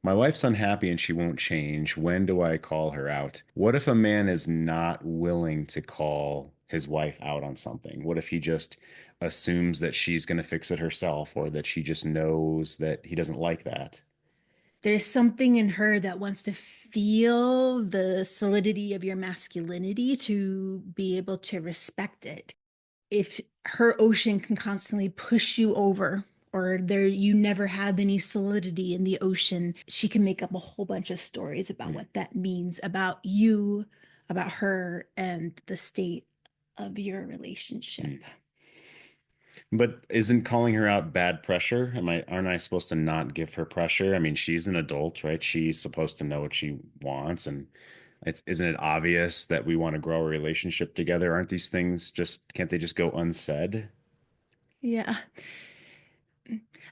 My wife's unhappy and she won't change. When do I call her out? What if a man is not willing to call his wife out on something? What if he just assumes that she's going to fix it herself or that she just knows that he doesn't like that? There's something in her that wants to feel the solidity of your masculinity to be able to respect it. If her ocean can constantly push you over, or there you never have any solidity in the ocean, she can make up a whole bunch of stories about Hmm. what that means about you, about her, and the state of your Hmm. relationship. But isn't calling her out bad pressure? Aren't I supposed to not give her pressure? I mean, she's an adult, right? She's supposed to know what she wants, and isn't it obvious that we want to grow a relationship together? Aren't these things just, can't they just go unsaid? Yeah.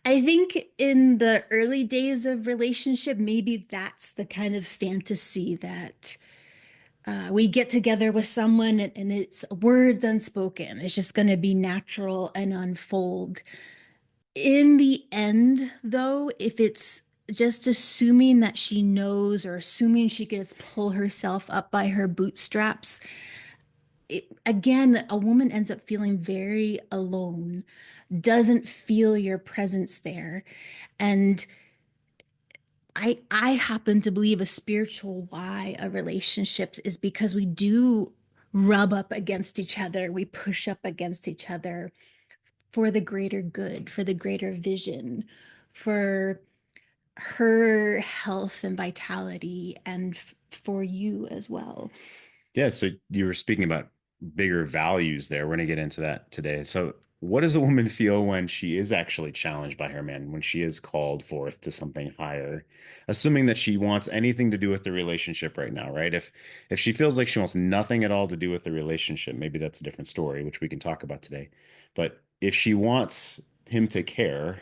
I think in the early days of relationship, maybe that's the kind of fantasy that we get together with someone and it's words unspoken. It's just going to be natural and unfold. In the end, though, if it's just assuming that she knows or assuming she can just pull herself up by her bootstraps, again, a woman ends up feeling very alone, doesn't feel your presence there. And I happen to believe a spiritual why of relationships is because we do rub up against each other, we push up against each other for the greater good, for the greater vision, for her health and vitality, and for you as well. Yeah, so you were speaking about bigger values there. We're going to get into that today. So, what does a woman feel when she is actually challenged by her man, when she is called forth to something higher, assuming that she wants anything to do with the relationship right now, right? If she feels like she wants nothing at all to do with the relationship, maybe that's a different story, which we can talk about today. But if she wants him to care,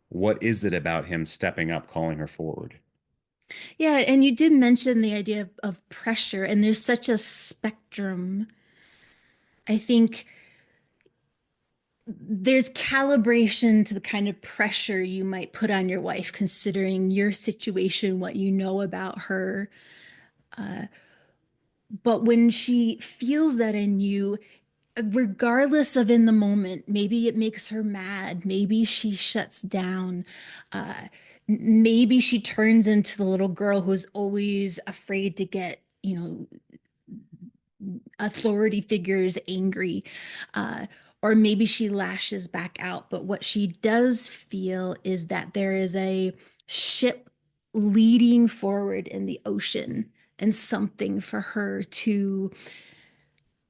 what is it about him stepping up, calling her forward? Yeah, and you did mention the idea of pressure, and there's such a spectrum. I think there's calibration to the kind of pressure you might put on your wife, considering your situation, what you know about her. But when she feels that in you, regardless of in the moment, maybe it makes her mad. Maybe she shuts down. Uh, Maybe she turns into the little girl who's always afraid to get, authority figures angry. Or maybe she lashes back out. But what she does feel is that there is a ship leading forward in the ocean and something for her to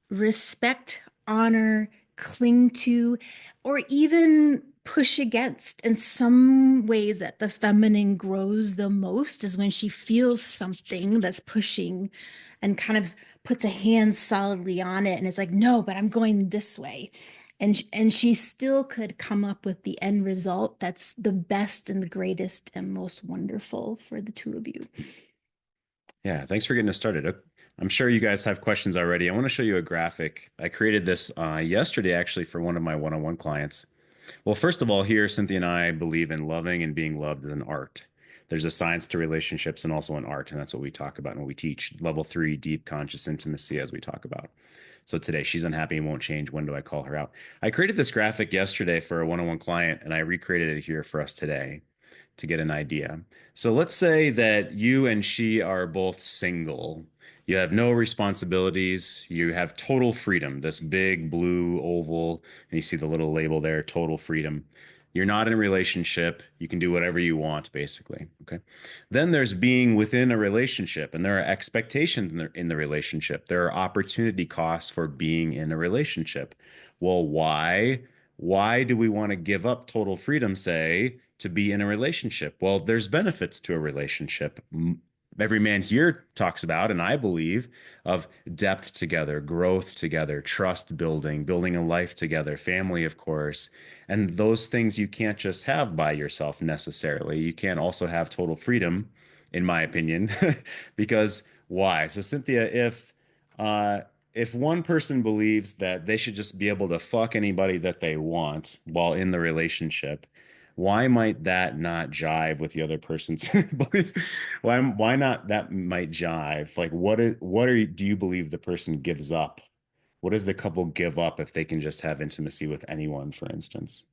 respect, honor, cling to, or even push against. In some ways, that the feminine grows the most is when she feels something that's pushing and kind of puts a hand solidly on it and it's like, no, but I'm going this way. And she still could come up with the end result that's the best and the greatest and most wonderful for the two of you. Yeah, thanks for getting us started. I'm sure you guys have questions already. I want to show you a graphic. I created this yesterday actually for one of my one-on-one clients. Well, first of all, here, Cynthia and I believe in loving and being loved as an art. There's a science to relationships and also an art, and that's what we talk about when we teach level three deep conscious intimacy, as we talk about. So today, she's unhappy and won't change. When do I call her out? I created this graphic yesterday for a one-on-one client, and I recreated it here for us today to get an idea. So let's say that you and she are both single. You have no responsibilities. You have total freedom, this big blue oval, and you see the little label there, total freedom. You're not in a relationship. You can do whatever you want, basically. Okay. Then there's being within a relationship, and there are expectations in the relationship. There are opportunity costs for being in a relationship. Well, why? Why do we want to give up total freedom, say, to be in a relationship? Well, there's benefits to a relationship. Every man here talks about, and I believe, of depth together, growth together, trust building, building a life together, family, of course. And those things you can't just have by yourself necessarily. You can't also have total freedom, in my opinion, because why? So, Cynthia, uh, if one person believes that they should just be able to fuck anybody that they want while in the relationship, why might that not jive with the other person's belief? Why not that might jive? Like do you believe the person gives up? What does the couple give up if they can just have intimacy with anyone, for instance?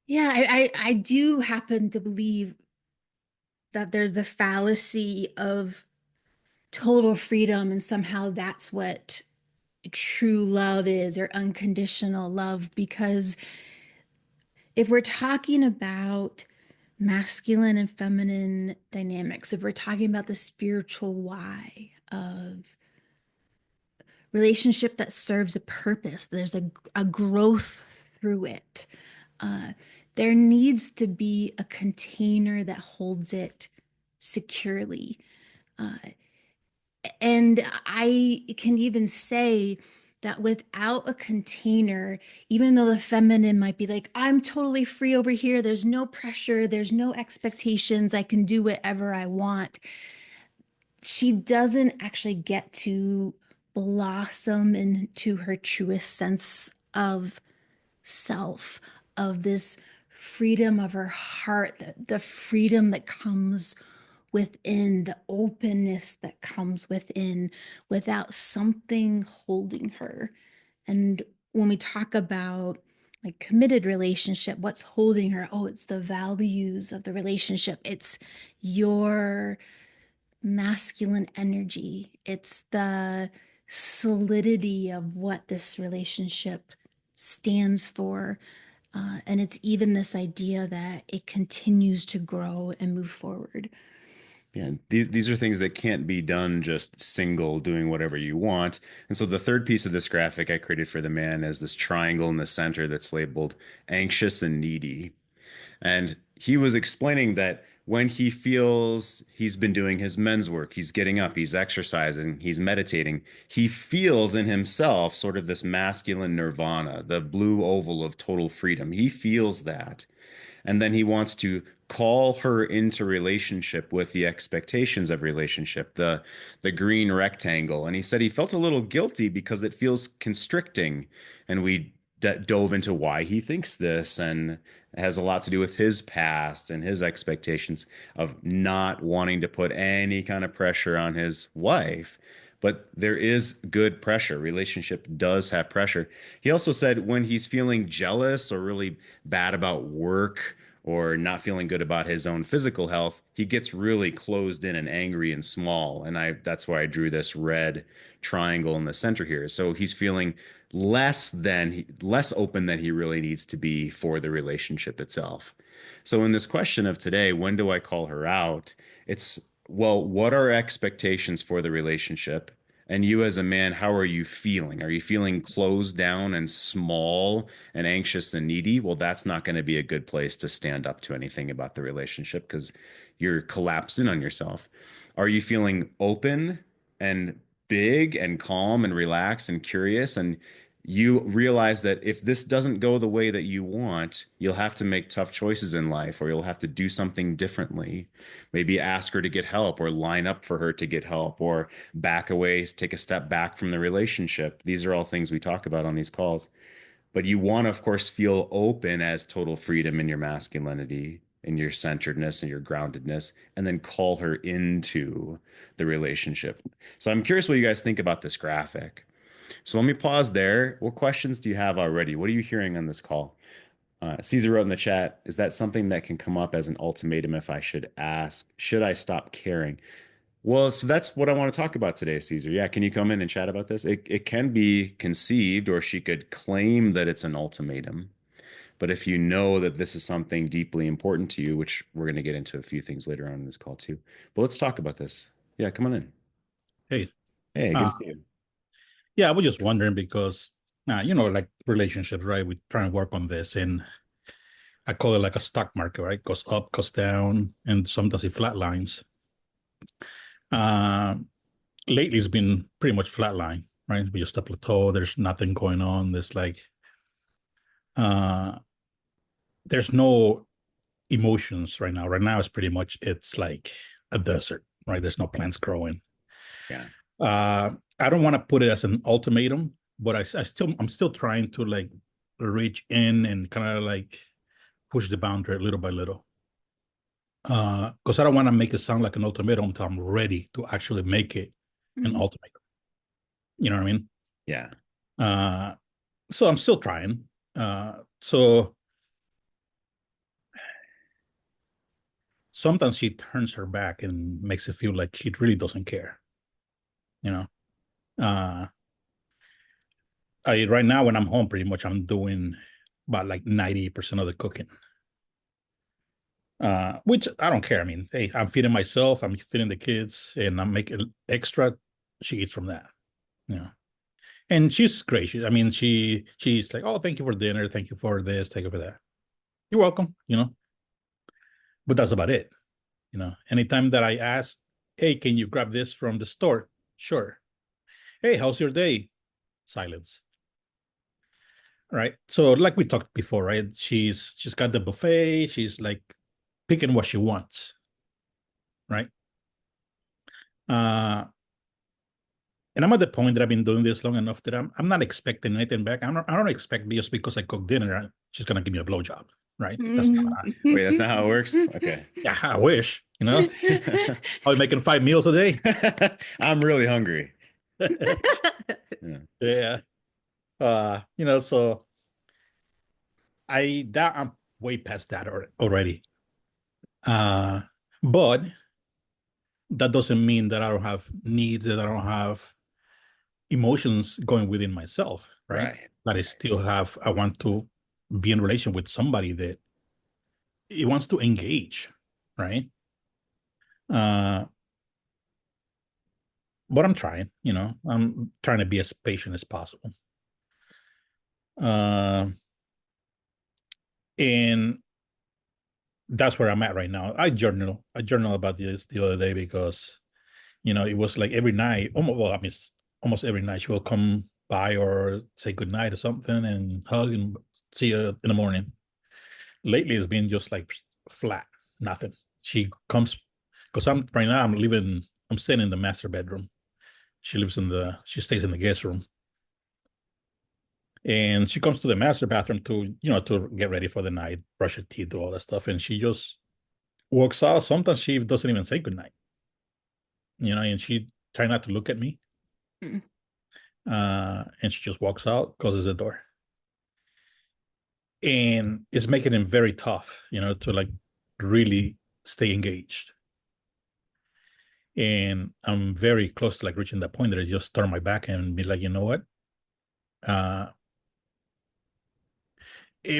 Yeah, I do happen to believe that there's the fallacy of total freedom, and somehow that's what true love is, or unconditional love. Because if we're talking about masculine and feminine dynamics, if we're talking about the spiritual why of relationship that serves a purpose, there's a growth through it. Uh, there needs to be a container that holds it securely. Uh, and I can even say that without a container, even though the feminine might be like, I'm totally free over here, there's no pressure, there's no expectations, I can do whatever I want, she doesn't actually get to blossom into her truest sense of self, of this freedom of her heart, the freedom that comes within, the openness that comes within, without something holding her. And when we talk about like committed relationship, what's holding her? Oh, it's the values of the relationship. It's your masculine energy. It's the solidity of what this relationship stands for. And it's even this idea that it continues to grow and move forward. Yeah, these are things that can't be done just single, doing whatever you want. And so the third piece of this graphic I created for the man is this triangle in the center that's labeled anxious and needy. And he was explaining that when he feels he's been doing his men's work, he's getting up, he's exercising, he's meditating, he feels in himself sort of this masculine nirvana, the blue oval of total freedom. He feels that. And then he wants to call her into relationship with the expectations of relationship, the green rectangle. And he said he felt a little guilty because it feels constricting. And we dove into why he thinks this, and it has a lot to do with his past and his expectations of not wanting to put any kind of pressure on his wife. But there is good pressure. Relationship does have pressure. He also said when he's feeling jealous or really bad about work or not feeling good about his own physical health, he gets really closed in and angry and small. And that's why I drew this red triangle in the center here. So he's feeling less open than he really needs to be for the relationship itself. So in this question of today, when do I call her out? It's, well, what are expectations for the relationship? And you as a man, how are you feeling? Are you feeling closed down and small and anxious and needy? Well, that's not going to be a good place to stand up to anything about the relationship because you're collapsing on yourself. Are you feeling open and big and calm and relaxed and curious? And you realize that if this doesn't go the way that you want, you'll have to make tough choices in life, or you'll have to do something differently. Maybe ask her to get help, or line up for her to get help, or back away, take a step back from the relationship. These are all things we talk about on these calls. But you want to, of course, feel open as total freedom in your masculinity, in your centeredness and your groundedness, and then call her into the relationship. So I'm curious what you guys think about this graphic. So let me pause there. What questions do you have already? What are you hearing on this call? Caesar wrote in the chat, is that something that can come up as an ultimatum if I should ask, should I stop caring? Well, so that's what I want to talk about today, Caesar. Yeah, can you come in and chat about this? It can be conceived, or she could claim that it's an ultimatum. But if you know that this is something deeply important to you, which we're going to get into a few things later on in this call too. But let's talk about this. Yeah, come on in. Hey, Hey, good uh, to see you. yeah, I was just wondering because, like relationships, right? We try and work on this, and I call it like a stock market, right? Goes up, goes down, and sometimes it flatlines. Uh, Lately, it's been pretty much flatline, right? We just a plateau. There's nothing going on. Uh, there's no emotions right now. Right now, it's like a desert, right? There's no plants growing. Yeah. I don't want to put it as an ultimatum, but I'm still trying to like reach in and kind of like push the boundary little by little. Because I don't want to make it sound like an ultimatum until I'm ready to actually make it an Mm. ultimatum. You know what I mean? Yeah. Uh, so I'm still trying. So sometimes she turns her back and makes it feel like she really doesn't care. You know, uh, I right now when I'm home, pretty much I'm doing about like 90% of the cooking. Which I don't care. I mean, hey, I'm feeding myself, I'm feeding the kids, and I'm making extra. She eats from that. You know, and she's great. I mean, she's like, oh, thank you for dinner, thank you for this, thank you for that. You're welcome. You know, but that's about it. You know, anytime that I ask, hey, can you grab this from the store? Sure. Hey, how's your day? Silence. Right. So like we talked before, right? She's got the buffet. She's like picking what she wants. Right. Uh, and I'm at the point that I've been doing this long enough that I'm not expecting anything back. I don't expect just because I cook dinner, she's gonna give me a blowjob. Right. That's not Mm. Wait, that's not how it works? Okay. yeah, I wish, you know. I'll be making 5 meals a day. I'm really hungry. Yeah. yeah. You know, so I'm way past that already. Uh, but that doesn't mean that I don't have needs, that I don't have emotions going within myself, right? Right. That I want to be in relation with somebody that it wants to engage, right? Uh, but I'm trying, you know, I'm trying to be as patient as possible. Uh, and that's where I'm at right now. I journal about this the other day because you know, it was like every night, almost well, I mean, almost every night she will come by or say good night or something and hug and see her in the morning. Lately, it's been just like flat, nothing. She comes because I'm right now. I'm staying in the master bedroom. She stays in the guest room, and she comes to the master bathroom to to get ready for the night, brush her teeth, do all that stuff, and she just walks out. Sometimes she doesn't even say good night, and she try not to look at me. Mm. And she just walks out, closes the door. And it's making it very tough, to like really stay engaged. And I'm very close to like reaching that point that I just turn my back and be like, you know what? Uh,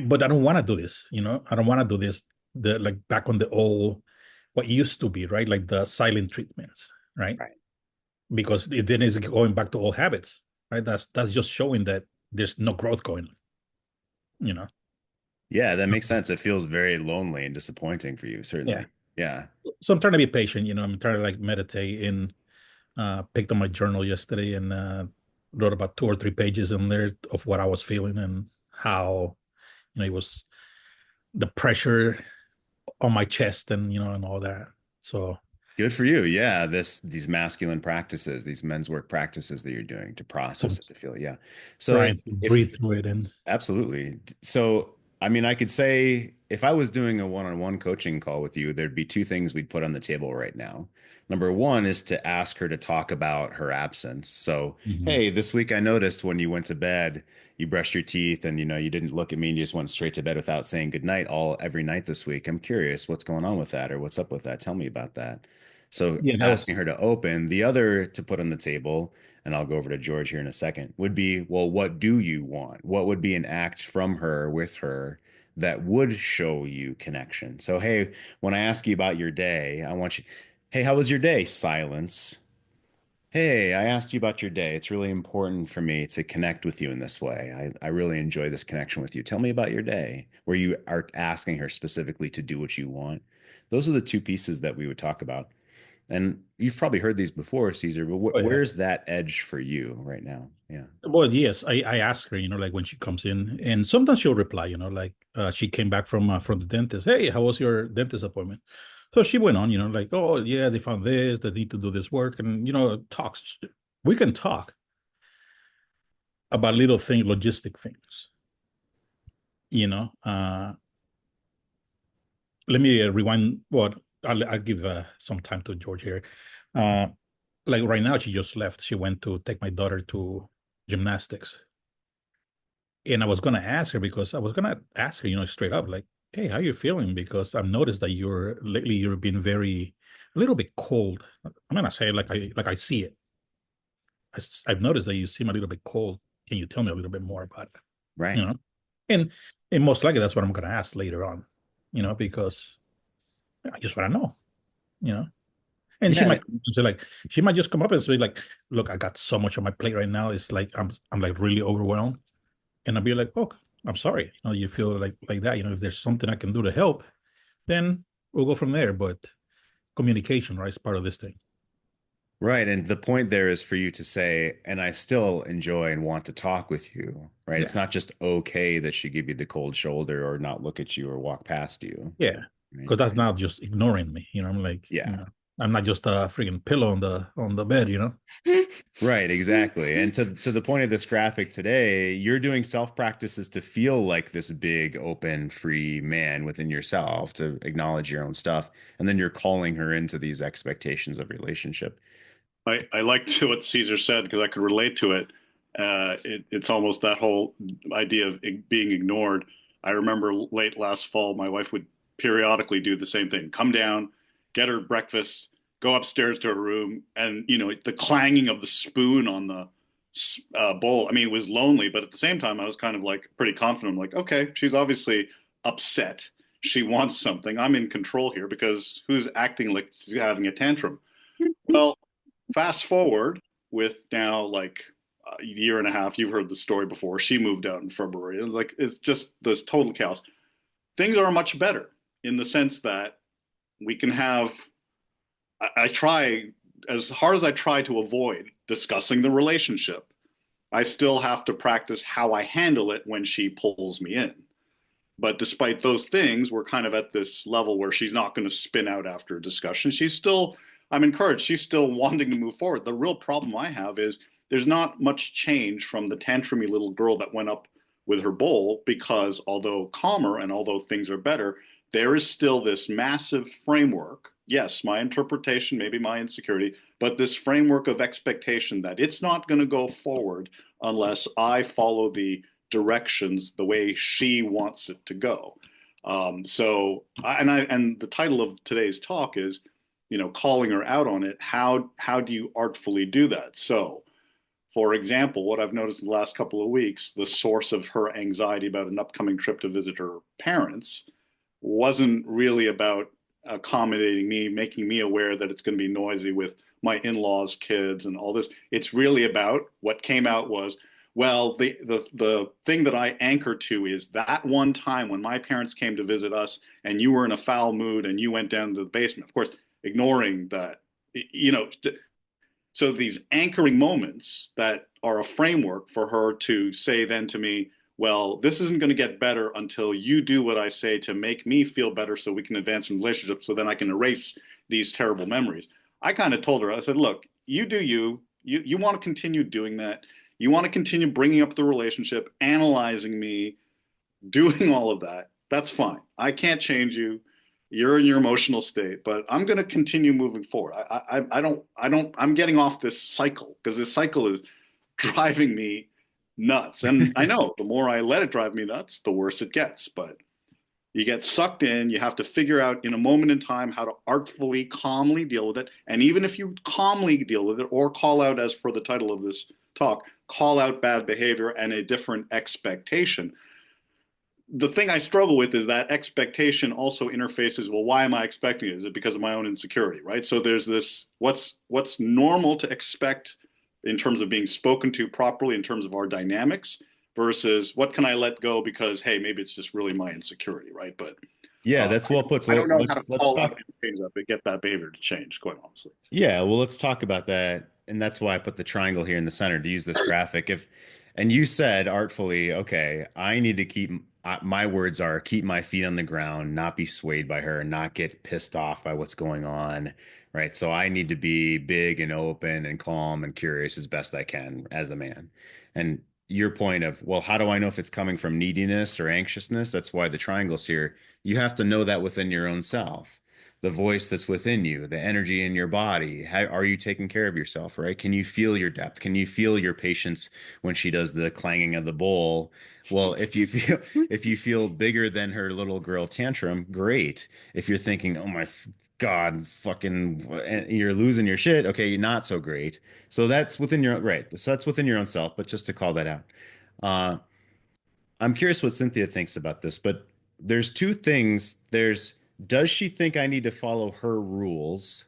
but I don't want to do this, I don't want to do this, the like back on the old, what used to be, right? Like the silent treatments, right? Right. Because it then is going back to old habits, right? That's just showing that there's no growth going on, you know? Yeah, that makes sense. It feels very lonely and disappointing for you, Yeah. certainly. Yeah. So I'm trying to be patient, I'm trying to like meditate and picked up my journal yesterday and wrote about 2 or 3 pages in there of what I was feeling and how, it was the pressure on my chest and, and all that. So Good for you. Yeah, these masculine practices, these men's work practices that you're doing to process I'm it, to feel it. Yeah. So trying to if breathe through it. And absolutely. So, I mean, I could say if I was doing a one-on-one coaching call with you, there'd be two things we'd put on the table right now. Number one is to ask her to talk about her absence. So, Mhm. hey, this week I noticed when you went to bed, you brushed your teeth and you didn't look at me and you just went straight to bed without saying goodnight every night this week. I'm curious what's going on with that or what's up with that. Tell me about that. So Yeah, that asking was her to open. The other to put on the table, and I'll go over to George here in a second, would be, well, what do you want? What would be an act from her with her that would show you connection? So, hey, when I ask you about your day, I want you, hey, how was your day? Silence. Hey, I asked you about your day. It's really important for me to connect with you in this way. I really enjoy this connection with you. Tell me about your day, where you are asking her specifically to do what you want. Those are the two pieces that we would talk about. And you've probably heard these before, Caesar, but oh yeah. where's that edge for you right now? Yeah. Well, yes, I ask her, like when she comes in, and sometimes she'll reply, like she came back from the dentist. Hey, how was your dentist appointment? So she went on, like, oh yeah, they found this, they need to do this work, and talks. We can talk about little things, logistic things, you know. let me rewind. What I'll give some time to George here. Uh, like right now, she just left. She went to take my daughter to gymnastics, and I was gonna ask her because I was gonna ask her, straight up, like, "Hey, how you feeling?" Because I've noticed that you're lately you've been very a little bit cold. I'm gonna say it like I see it. I've noticed that you seem a little bit cold. Can you tell me a little bit more about it? Right. You know, and and most likely that's what I'm gonna ask later on. Because I just want to know. You know, and she Yeah. might say like she might just come up and say like, "Look, I got so much on my plate right now. It's like I'm like really overwhelmed." And I'll be like, "Oh, I'm sorry. You feel like that. If there's something I can do to help, then we'll go from there." But communication, right, is part of this thing. Right. And the point there is for you to say, and I still enjoy and want to talk with you, right? It's Yeah, not just okay that she give you the cold shoulder or not look at you or walk past you, yeah. right? Because that's not just ignoring me. I'm like, Yeah. I'm not just a freaking pillow on the bed. Right, exactly. And to the point of this graphic today, you're doing self practices to feel like this big, open, free man within yourself, to acknowledge your own stuff, and then you're calling her into these expectations of relationship. I liked what Caesar said because I could relate to it. It's almost that whole idea of being ignored. I remember late last fall, my wife would periodically do the same thing: come down, get her breakfast, go upstairs to her room, and the clanging of the spoon on the bowl. I mean, it was lonely, but at the same time, I was kind of like pretty confident. I'm like, okay, she's obviously upset. She wants something. I'm in control here because who's acting like she's having a tantrum? Well, fast forward with now like a year and a half. You've heard the story before. She moved out in February. It's just this total chaos. Things are much better in the sense that we can have. I try as hard as I try to avoid discussing the relationship. I still have to practice how I handle it when she pulls me in. But despite those things, we're kind of at this level where she's not going to spin out after a discussion. I'm encouraged. She's still wanting to move forward. The real problem I have is there's not much change from the tantrumy little girl that went up with her bowl because although calmer and although things are better, there is still this massive framework. Yes, my interpretation, maybe my insecurity, but this framework of expectation that it's not going to go forward unless I follow the directions the way she wants it to go. And the title of today's talk is, calling her out on it. How do you artfully do that? So, for example, what I've noticed in the last couple of weeks, the source of her anxiety about an upcoming trip to visit her parents wasn't really about accommodating me, making me aware that it's going to be noisy with my in-laws, kids, and all this. It's really about what came out was, well, the thing that I anchor to is that one time when my parents came to visit us and you were in a foul mood and you went down to the basement. Of course, ignoring that, you know, so these anchoring moments that are a framework for her to say then to me, well, this isn't going to get better until you do what I say to make me feel better so we can advance in relationship so then I can erase these terrible memories. I kind of told her, I said, look, you do you. You want to continue doing that. You want to continue bringing up the relationship, analyzing me, doing all of that. That's fine. I can't change you. You're in your emotional state, but I'm going to continue moving forward. I'm getting off this cycle because this cycle is driving me nuts. And I know the more I let it drive me nuts, the worse it gets. But you get sucked in. You have to figure out in a moment in time how to artfully, calmly deal with it. And even if you calmly deal with it or call out, as per the title of this talk, call out bad behavior and a different expectation. The thing I struggle with is that expectation also interfaces, well, why am I expecting it? Is it because of my own insecurity, right? So there's this what's normal to expect in terms of being spoken to properly in terms of our dynamics versus what can I let go because hey, maybe it's just really my insecurity, right? But Yeah, that's well put. I So don't know how to let's call out talk. and change that, but get that behavior to change, quite honestly. Yeah, well, let's talk about that. And that's why I put the triangle here in the center to use this graphic. And you said artfully, okay, I need to keep, my words are keep my feet on the ground, not be swayed by her, not get pissed off by what's going on, right? So I need to be big and open and calm and curious as best I can as a man. And your point of, well, how do I know if it's coming from neediness or anxiousness? That's why the triangle's here. You have to know that within your own self, the voice that's within you, the energy in your body. How are you taking care of yourself, right? Can you feel your depth? Can you feel your patience when she does the clanging of the bowl? Well, if you feel bigger than her little girl tantrum, great. If you're thinking, oh my God, fucking, you're losing your shit. Okay, not so great. So that's within your right. So that's within your own self, but just to call that out. Uh, I'm curious what Cynthia thinks about this, but there's two things. Does she think I need to follow her rules?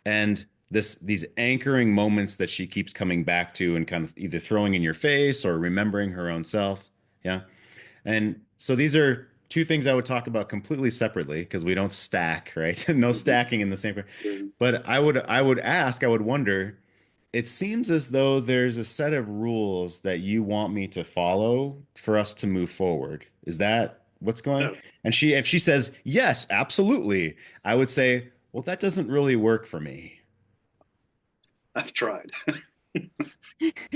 And these anchoring moments that she keeps coming back to and kind of either throwing in your face or remembering her own self. Yeah. And so these are two things I would talk about completely separately because we don't stack, right? No stacking in the same. But I would wonder, it seems as though there's a set of rules that you want me to follow for us to move forward. Is that what's going? Yeah, And if she says, yes, absolutely, I would say, well, that doesn't really work for me. I've tried.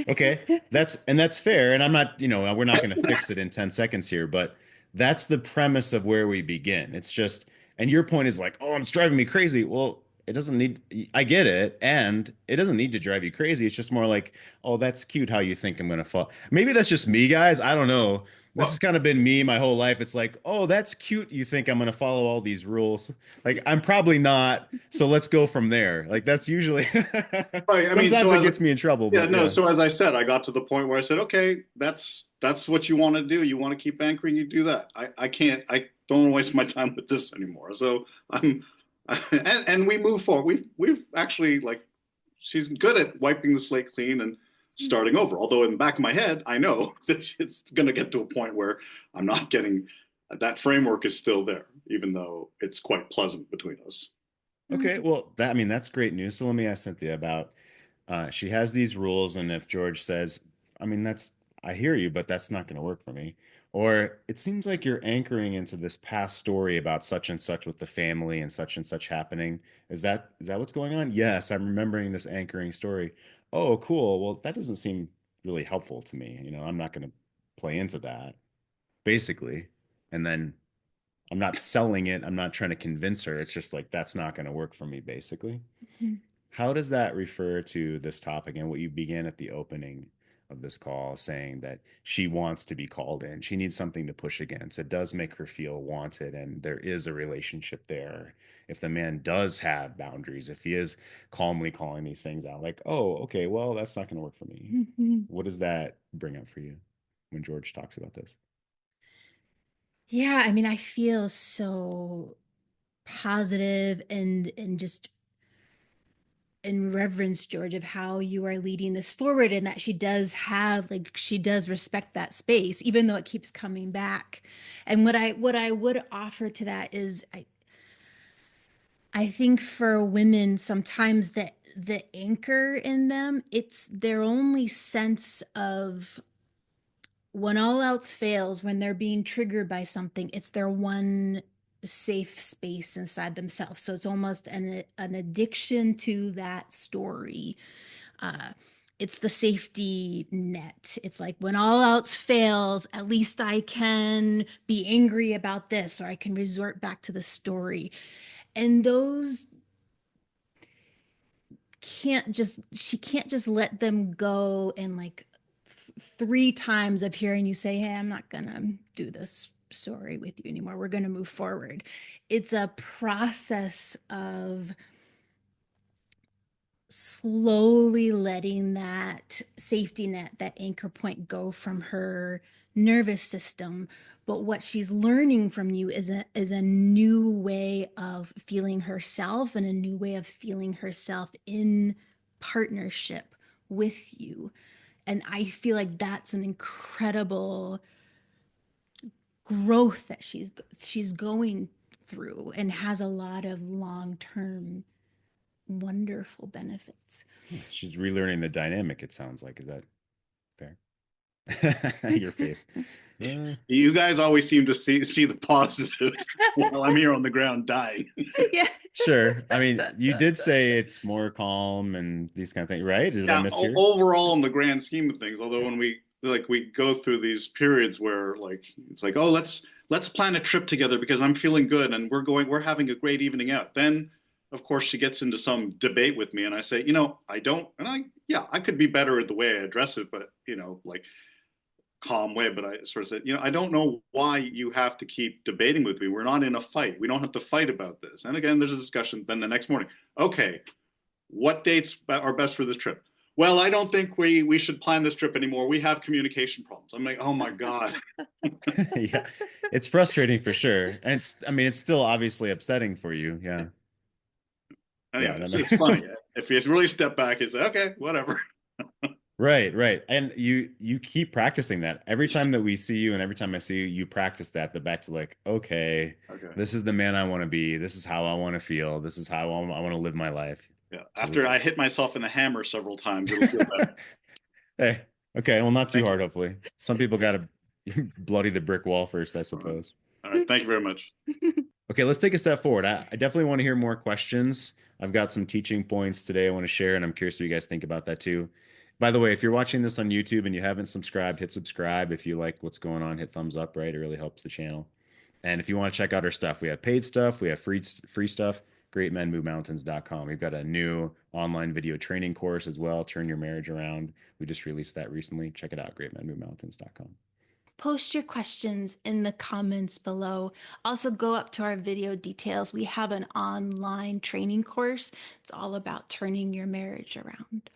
Okay, that's fair, and I'm not, we're not going to fix it in 10 seconds here, but that's the premise of where we begin. It's just, and your point is like, oh, it's driving me crazy. Well, it doesn't need, I get it, and it doesn't need to drive you crazy. It's just more like, oh, that's cute how you think I'm going to fall. Maybe that's just me, guys. I don't know. This has Well, kind of been me my whole life. It's like, oh, that's cute. You think I'm going to follow all these rules. Like, I'm probably not. So let's go from there. Like, that's usually, right. I mean, sometimes so it as gets me in trouble, yeah, but no. yeah. So as I said, I got to the point where I said, okay, that's what you want to do. You want to keep anchoring, you do that. I can't. I don't want to waste my time with this anymore. So I'm, and we move forward. We've actually like she's good at wiping the slate clean and starting over. Although in the back of my head, I know that it's going to get to a point where I'm not getting that framework is still there, even though it's quite pleasant between us. Okay, well, I mean, that's great news. So let me ask Cynthia about she has these rules, and if George says, I mean, I hear you, but that's not going to work for me. Or it seems like you're anchoring into this past story about such and such with the family and such happening. Is that what's going on? Yes, I'm remembering this anchoring story. Oh, cool. Well, that doesn't seem really helpful to me. I'm not going to play into that, basically. And then I'm not selling it. I'm not trying to convince her. It's just like that's not going to work for me, basically. How does that refer to this topic and what you began at the opening of this call saying that she wants to be called in? She needs something to push against. It does make her feel wanted, and there is a relationship there. If the man does have boundaries, if he is calmly calling these things out, like, oh, okay, well, that's not going to work for me. What does that bring up for you when George talks about this? Yeah, I mean, I feel so positive and just in reverence, George, of how you are leading this forward and that she does respect that space, even though it keeps coming back. And what I would offer to that is I think for women, sometimes the anchor in them, it's their only sense of when all else fails, when they're being triggered by something, it's their one safe space inside themselves. So it's almost an addiction to that story. Uh, it's the safety net. It's like when all else fails, at least I can be angry about this, or I can resort back to the story. And those she can't just let them go and like three times of hearing you say, hey, I'm not gonna do this story with you anymore, we're gonna move forward. It's a process of slowly letting that safety net, that anchor point, go from her nervous system. But what she's learning from you is a new way of feeling herself and a new way of feeling herself in partnership with you. And I feel like that's an incredible growth that she's going through and has a lot of long-term wonderful benefits. Yeah, she's relearning the dynamic, it sounds like. Is that fair? Your face. Uh, You guys always seem to see the positive while I'm here on the ground dying. Yeah. sure. I mean, you did say it's more calm and these kind of things, right? Did I Yeah, mishear? overall, in the grand scheme of things, although when we like we go through these periods where like it's like, oh, let's plan a trip together because I'm feeling good and we're having a great evening out. Then of course she gets into some debate with me and I say, I don't, and I could be better at the way I address it, but like calm way, but I sort of said, I don't know why you have to keep debating with me. We're not in a fight. We don't have to fight about this. And again, there's a discussion. Then the next morning, okay, what dates are best for this trip? Well, I don't think we should plan this trip anymore. We have communication problems. I'm like, oh my God. Yeah, it's frustrating for sure. And I mean, it's still obviously upsetting for you. Yeah. Anyway, Yeah. it's funny. If you really step back and say, okay, whatever. Right, right. And you keep practicing that. Every time that we see you and every time I see you, you practice that. The back to like, okay, Okay. this is the man I want to be. This is how I want to feel. This is how I want to live my life. Yeah. After Absolutely. I hit myself in the hammer several times, it'll feel better. Hey, okay. Well, not too Thank you. hard, hopefully. Some people got to bloody the brick wall first, I All right. suppose. All right. Thank you very much. Okay, let's take a step forward. I definitely want to hear more questions. I've got some teaching points today I want to share, and I'm curious what you guys think about that too. By the way, if you're watching this on YouTube and you haven't subscribed, hit subscribe. If you like what's going on, hit thumbs up, right? It really helps the channel. And if you want to check out our stuff, we have paid stuff, we have free stuff, greatmenmovemountains.com. We've got a new online video training course as well, Turn Your Marriage Around. We just released that recently. Check it out, greatmenmovemountains.com. Post your questions in the comments below. Also, go up to our video details. We have an online training course. It's all about turning your marriage around.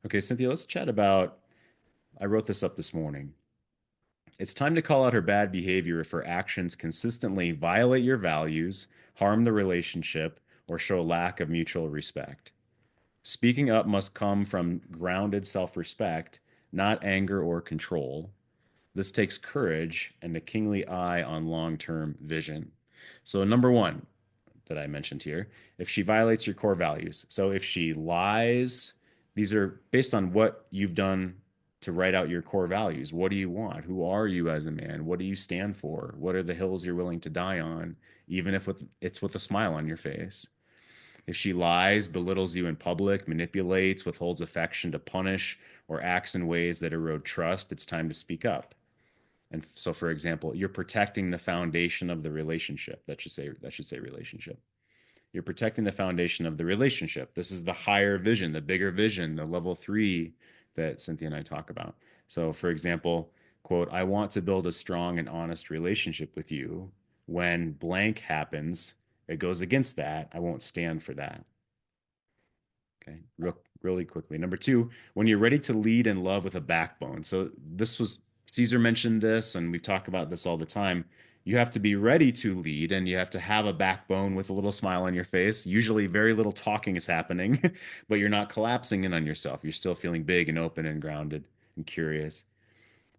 Okay, Cynthia, let's chat about. I wrote this up this morning. It's time to call out her bad behavior if her actions consistently violate your values, harm the relationship, or show lack of mutual respect. Speaking up must come from grounded self respect, not anger or control. This takes courage and a kingly eye on long term vision. So, number one that I mentioned here, if she violates your core values. So, if she lies, these are based on what you've done to write out your core values. What do you want? Who are you as a man? What do you stand for? What are the hills you're willing to die on, even if it's with a smile on your face? If she lies, belittles you in public, manipulates, withholds affection to punish, or acts in ways that erode trust, it's time to speak up. And so, for example, you're protecting the foundation of the relationship. That should say relationship. You're protecting the foundation of the relationship. This is the higher vision, the bigger vision, the level 3 that Cynthia and I talk about. So, for example, quote, I want to build a strong and honest relationship with you. When blank happens, it goes against that. I won't stand for that. Okay, really quickly. Number two, when you're ready to lead in love with a backbone. So this was Caesar mentioned this, and we talk about this all the time. You have to be ready to lead, and you have to have a backbone with a little smile on your face. Usually, very little talking is happening, but you're not collapsing in on yourself. You're still feeling big and open and grounded and curious.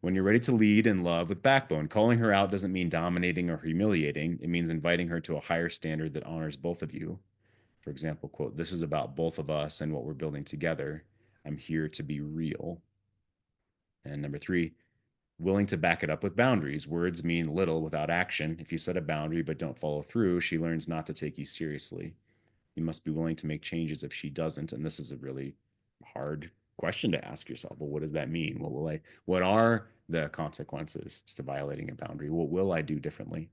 When you're ready to lead in love with backbone, calling her out doesn't mean dominating or humiliating. It means inviting her to a higher standard that honors both of you. For example, quote, this is about both of us and what we're building together. I'm here to be real. And number three, willing to back it up with boundaries. Words mean little without action. If you set a boundary but don't follow through, she learns not to take you seriously. You must be willing to make changes if she doesn't. And this is a really hard question to ask yourself. Well, what does that mean? What are the consequences to violating a boundary? What will I do differently?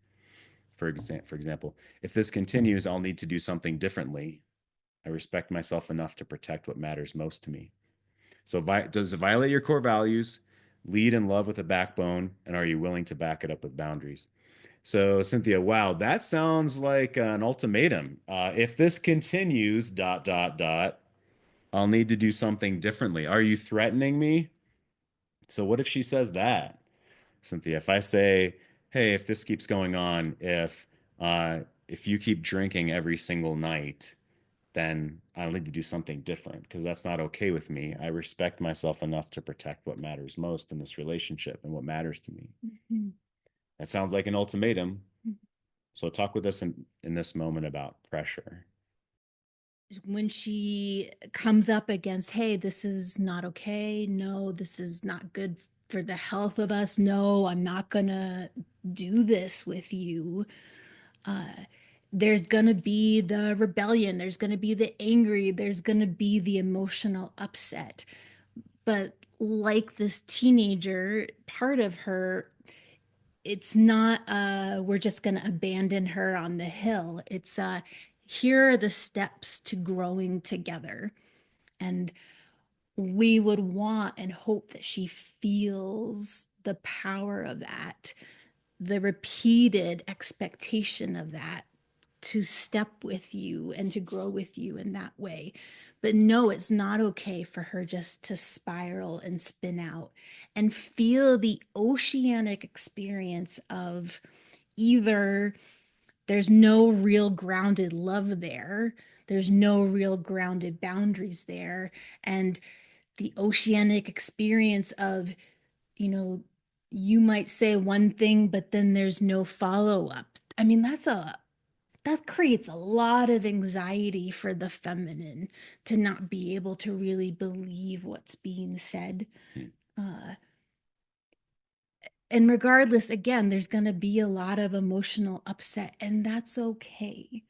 For example, if this continues, I'll need to do something differently. I respect myself enough to protect what matters most to me. So, does it violate your core values? Lead in love with a backbone, and are you willing to back it up with boundaries? So, Cynthia, wow, that sounds like an ultimatum. If this continues, dot, dot, dot, I'll need to do something differently. Are you threatening me? So, what if she says that, Cynthia? If I say, hey, if this keeps going on, if you keep drinking every single night, then I'll need to do something different because that's not okay with me. I respect myself enough to protect what matters most in this relationship and what matters to me. Mm-hmm. That sounds like an ultimatum. So talk with us in this moment about pressure. When she comes up against, hey, this is not okay. No, this is not good for the health of us. No, I'm not going to do this with you. There's going to be the rebellion. There's going to be the angry. There's going to be the emotional upset. But like this teenager part of her, it's not we're just going to abandon her on the hill. It's here are the steps to growing together. And we would want and hope that she feels the power of that, the repeated expectation of that, to step with you and to grow with you in that way. But no, it's not okay for her just to spiral and spin out and feel the oceanic experience of either there's no real grounded love there, there's no real grounded boundaries there, and the oceanic experience of, you know, you might say one thing, but then there's no follow up. I mean, that creates a lot of anxiety for the feminine to not be able to really believe what's being said. Uh, and regardless, again, there's going to be a lot of emotional upset, and that's okay.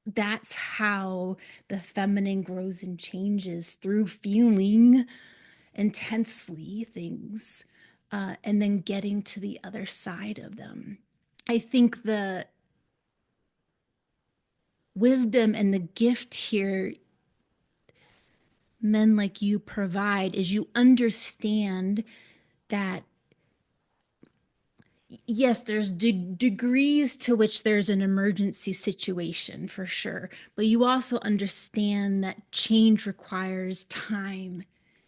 That's how the feminine grows and changes, through feeling intensely things, and then getting to the other side of them. I think the wisdom and the gift here men like you provide is you understand that yes, there's degrees to which there's an emergency situation for sure, but you also understand that change requires time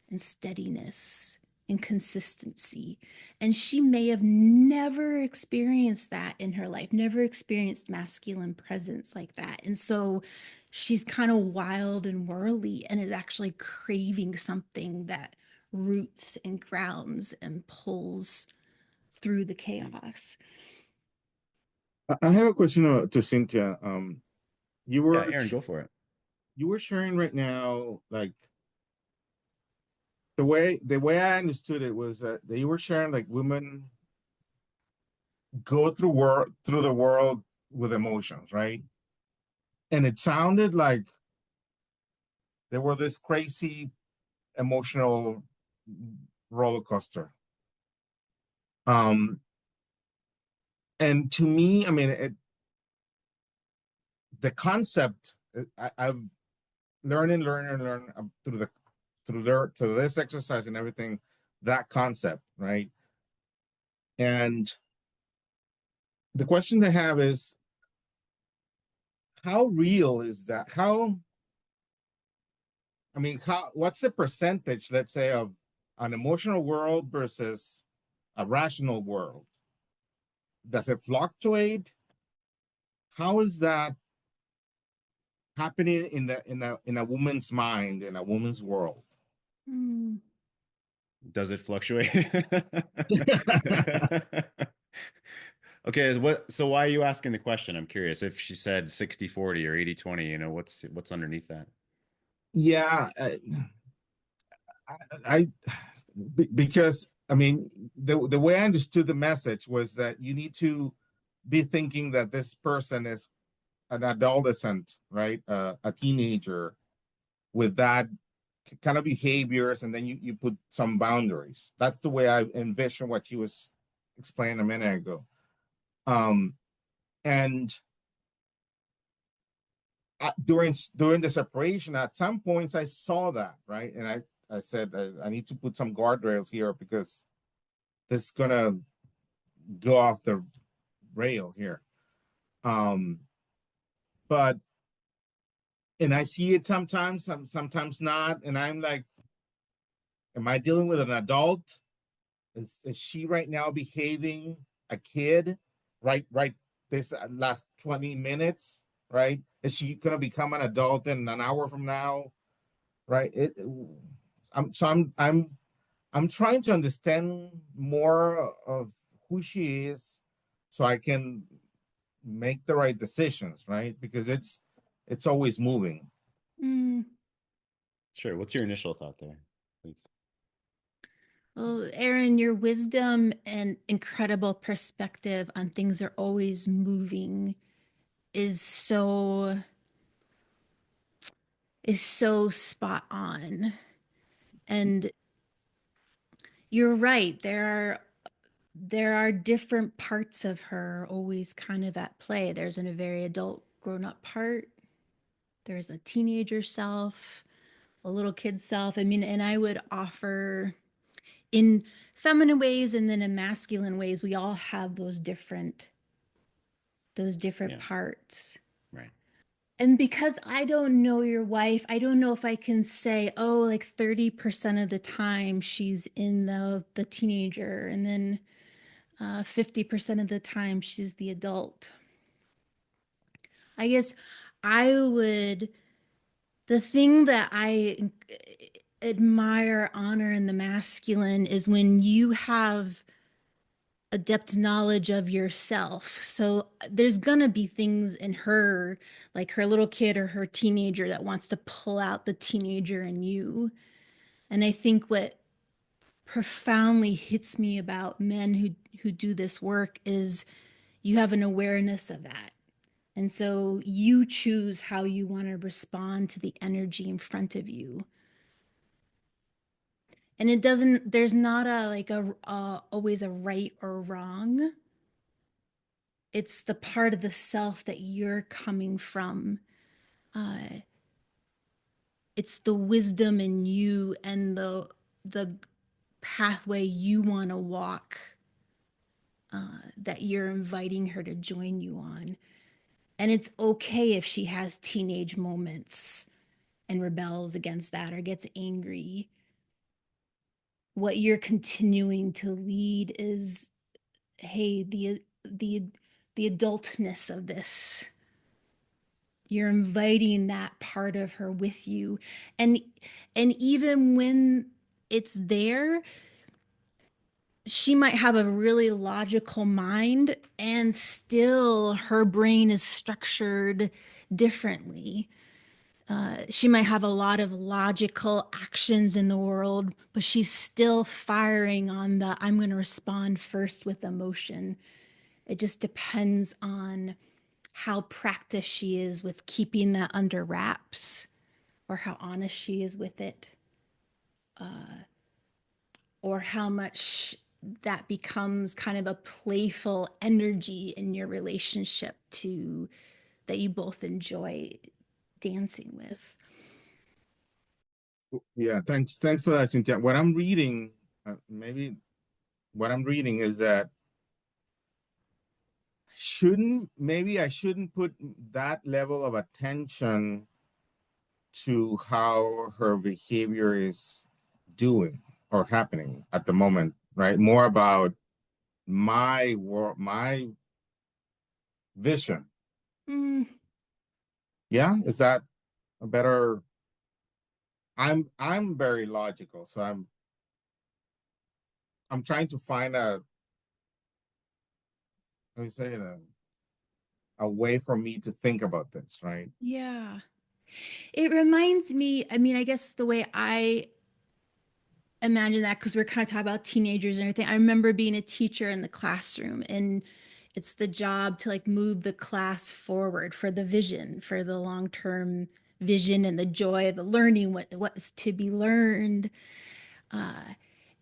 and steadiness and consistency. And she may have never experienced that in her life, never experienced masculine presence like that. And so she's kind of wild and whirly and is actually craving something that roots and grounds and pulls through the chaos. I have a question to Cynthia. You Yeah, were Aaron, go for it. you were sharing right now, like the way I understood it was that you were sharing like women go through the world with emotions, right? And it sounded like they were this crazy emotional roller coaster. Um, and to me, I mean, the concept I've learned through this exercise and everything, that concept, right? And the question they have is, how real is that? What's the percentage, let's say, of an emotional world versus a rational world? Does it fluctuate? How is that happening in a woman's mind, in a woman's world? Mm. Does it fluctuate? Okay, so why are you asking the question? I'm curious. If she said 60-40 or 80-20, what's underneath that? Yeah, I because I mean the way I understood the message was that you need to be thinking that this person is an adolescent, right? A teenager with that kind of behaviors, and then you put some boundaries. That's the way I envisioned what she was explaining a minute ago. Um, and during the separation, at some points I saw that, right, and I said I need to put some guardrails here because this is gonna go off the rail here. Um, but and I see it sometimes, sometimes not, and I'm like, am I dealing with an adult? Is she right now behaving a kid? Right, this last 20 minutes, right? Is she gonna become an adult in an hour from now? Right. I'm trying to understand more of who she is so I can make the right decisions, right? Because it's always moving. Mm. Sure. What's your initial thought there, please? Well, Aaron, your wisdom and incredible perspective on things are always moving is so is so spot on. And You're right. There are different parts of her always kind of at play. There's a very adult grown up part. There's a teenager self, a little kid self. I mean, and I would offer in feminine ways and then in masculine ways, we all have those different Yeah. parts. Right. And because I don't know your wife, I don't know if I can say, oh, like 30% of the time she's in the teenager, and then 50% of the time she's the adult. I guess I would, the thing that I admire, honor in the masculine is when you have a depth knowledge of yourself. So there's gonna be things in her, like her little kid or her teenager, that wants to pull out the teenager in you. And I think what profoundly hits me about men who do this work is you have an awareness of that. And so you choose how you want to respond to the energy in front of you. And it doesn't, there's not a like always a right or wrong. It's the part of the self that you're coming from. Uh, it's the wisdom in you and the pathway you want to walk, that you're inviting her to join you on. And it's okay if she has teenage moments and rebels against that or gets angry. What you're continuing to lead is, hey, the adultness of this. You're inviting that part of her with you. And even when it's there, she might have a really logical mind and still her brain is structured differently. She might have a lot of logical actions in the world, but she's still firing on the I'm going to respond first with emotion. It just depends on how practiced she is with keeping that under wraps or how honest she is with it, or how much that becomes kind of a playful energy in your relationship to that you both enjoy dancing with. Yeah, thanks for that, Cynthia. What I'm reading, maybe what I'm reading is that maybe I shouldn't put that level of attention to how her behavior is doing or happening at the moment, right? More about my world, my vision. Mm, Yeah, is that a better? I'm very logical, so I'm trying to find let me say it, a way for me to think about this, right? yeah. It reminds me, I mean, I guess the way I imagine that, because we're kind of talking about teenagers and everything. I remember being a teacher in the classroom, and it's the job to like move the class forward for the vision, for the long-term vision and the joy of the learning, what's to be learned. Uh,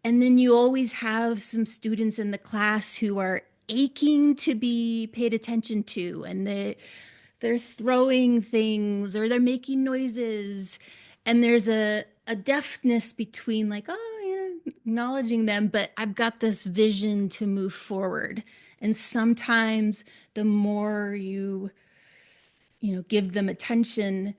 and then you always have some students in the class who are aching to be paid attention to, and they're throwing things or they're making noises, and there's a deftness between like, oh, acknowledging them, but I've got this vision to move forward. And sometimes the more give them attention,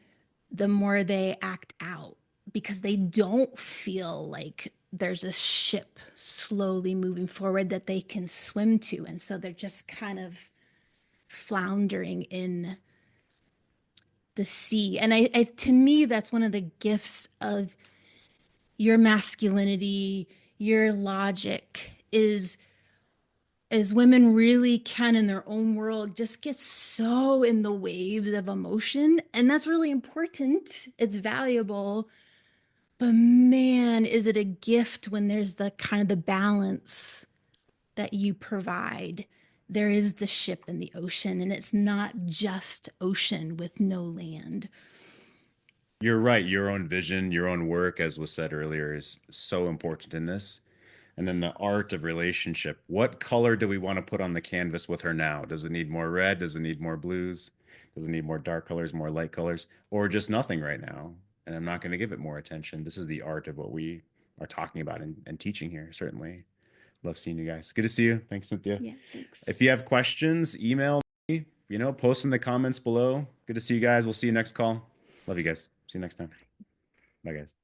the more they act out because they don't feel like there's a ship slowly moving forward that they can swim to. And so they're just kind of floundering in the sea. And to me, that's one of the gifts of your masculinity, your logic is as women really can in their own world just get so in the waves of emotion. And that's really important. It's valuable. But man, is it a gift when there's the kind of the balance that you provide. There is the ship in the ocean, and it's not just ocean with no land. You're right. Your own vision, your own work, as was said earlier, is so important in this. And then the art of relationship. What color do we want to put on the canvas with her now? Does it need more red? Does it need more blues? Does it need more dark colors, more light colors, or just nothing right now? And I'm not going to give it more attention. This is the art of what we are talking about and teaching here, certainly. Love seeing you guys. Good to see you. Thanks, Cynthia. Yeah, thanks. If you have questions, email me, post in the comments below. Good to see you guys. We'll see you next call. Love you guys. See you next time. Bye, guys.